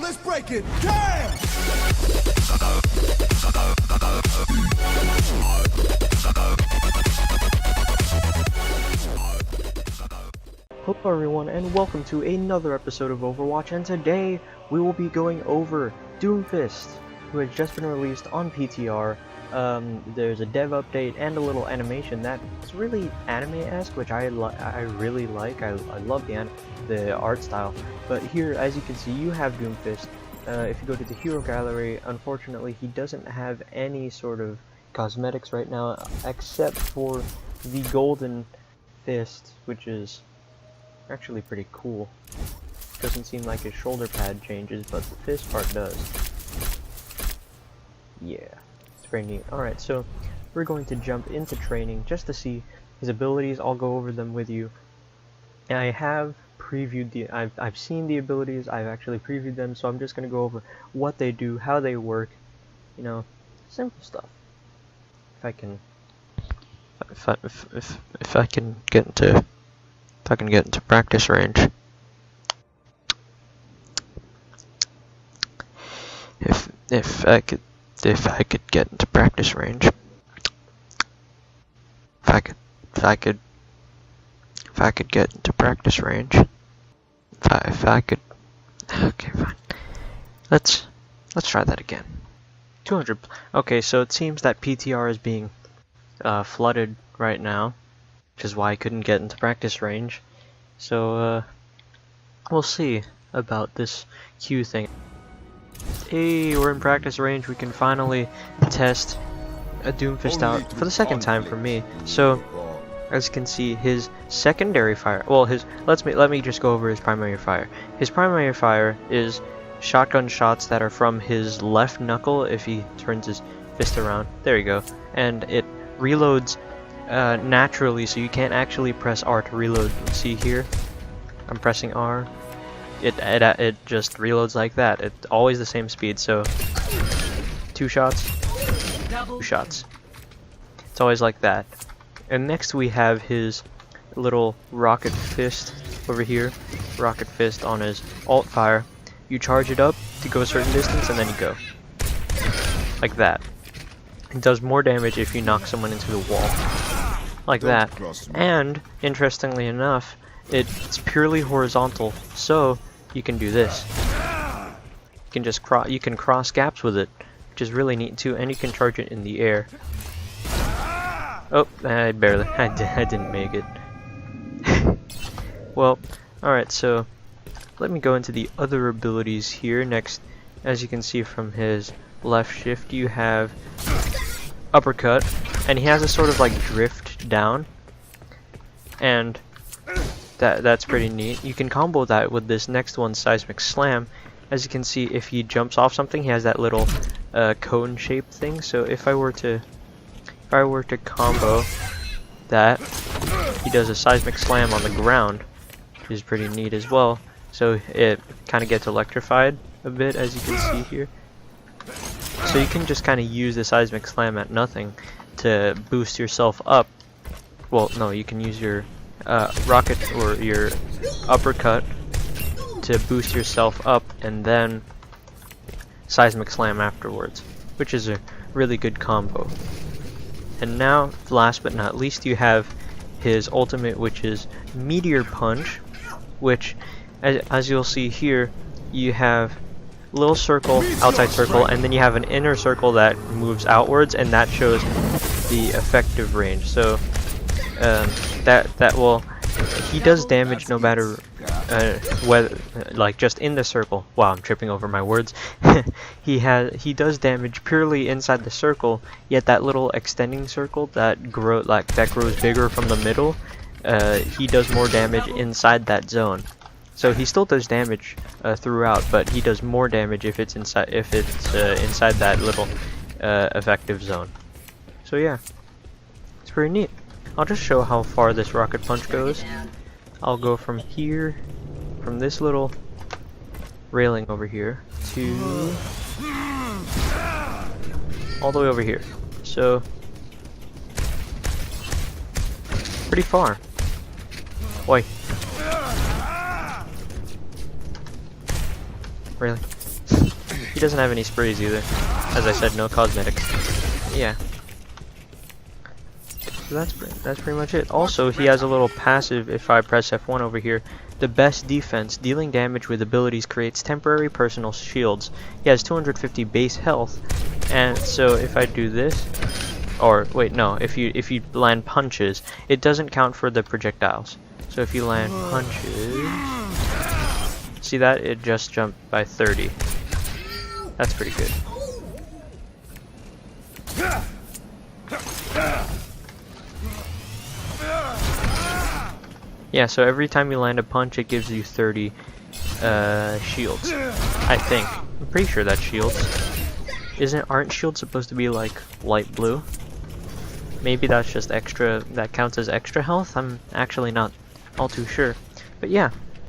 let's break it. Damn! Hello everyone, and welcome to another episode of Overwatch, and today we will be going over Doomfist, who has just been released on PTR. There's a dev update and a little animation that is really anime-esque, which I really like. I love the art style. But here, as you can see, you have Doomfist. If you go to the hero gallery, unfortunately he doesn't have any sort of cosmetics right now, except for the golden fist, which is actually pretty cool. Doesn't seem like his shoulder pad changes, but the fist part does. Yeah, it's very neat. Alright, so we're going to jump into training just to see his abilities. I'll go over them with you. And I have previewed I've seen the abilities, I've actually previewed them, so I'm just going to go over what they do, how they work, you know, simple stuff. If I can get into practice range. If I could get into practice range. If I could get into practice range. If I could. Okay, fine. Let's try that again. 200. Okay, so it seems that PTR is being flooded right now, which is why I couldn't get into practice range. So we'll see about this Q thing. Hey, we're in practice range. We can finally test a Doomfist out for the second time for me. So as you can see, his secondary fire, well, let me just go over his primary fire. His primary fire is shotgun shots that are from his left knuckle if he turns his fist around. There you go. And it reloads naturally, so you can't actually press R to reload. See here, I'm pressing R. It just reloads like that. It's always the same speed. So 2 shots, 2 shots. It's always like that. And next we have his little rocket fist over here. Rocket fist on his alt fire. You charge it up to go a certain distance, and then you go like that. It does more damage if you knock someone into the wall. Like that. And interestingly enough, it's purely horizontal, so you can do this. You can just cross gaps with it, which is really neat too, and you can charge it in the air. Oh, I didn't make it. Well, alright, so let me go into the other abilities here. Next, as you can see from his left shift, you have uppercut, and he has a sort of like drift down, and that's pretty neat. You can combo that with this next one, seismic slam. As you can see, if he jumps off something, he has that little cone shaped thing. So if I were to combo that, he does a seismic slam on the ground, which is pretty neat as well. So it kind of gets electrified a bit, as you can see here. So you can just kind of use the seismic slam at nothing to boost yourself up. Well, no, you can use your rocket or your uppercut to boost yourself up, and then seismic slam afterwards, which is a really good combo. And now, last but not least, you have his ultimate, which is Meteor Punch, which, as you'll see here, you have little circle, outside circle, and then you have an inner circle that moves outwards, and that shows the effective range. So that will, he does damage no matter whether, like, just in the circle. Wow, I'm tripping over my words. he does damage purely inside the circle, yet that little extending circle that grows bigger from the middle, he does more damage inside that zone. So he still does damage throughout, but he does more damage if it's inside inside that little effective zone. So yeah, it's pretty neat. I'll just show how far this rocket punch goes. I'll go from here, from this little railing over here, to all the way over here. So pretty far. Oi. Really? He doesn't have any sprays either. As I said, no cosmetics. Yeah. So that's pretty much it. Also, he has a little passive if I press F1 over here. The best defense, dealing damage with abilities, creates temporary personal shields. He has 250 base health, and so if I do this, or wait, no, if you land punches, it doesn't count for the projectiles. So if you land punches, see that? It just jumped by 30. That's pretty good. Yeah, so every time you land a punch, it gives you 30 shields. I think. I'm pretty sure that's shields. Aren't shields supposed to be like light blue? Maybe that's just extra, that counts as extra health? I'm actually not all too sure. But yeah,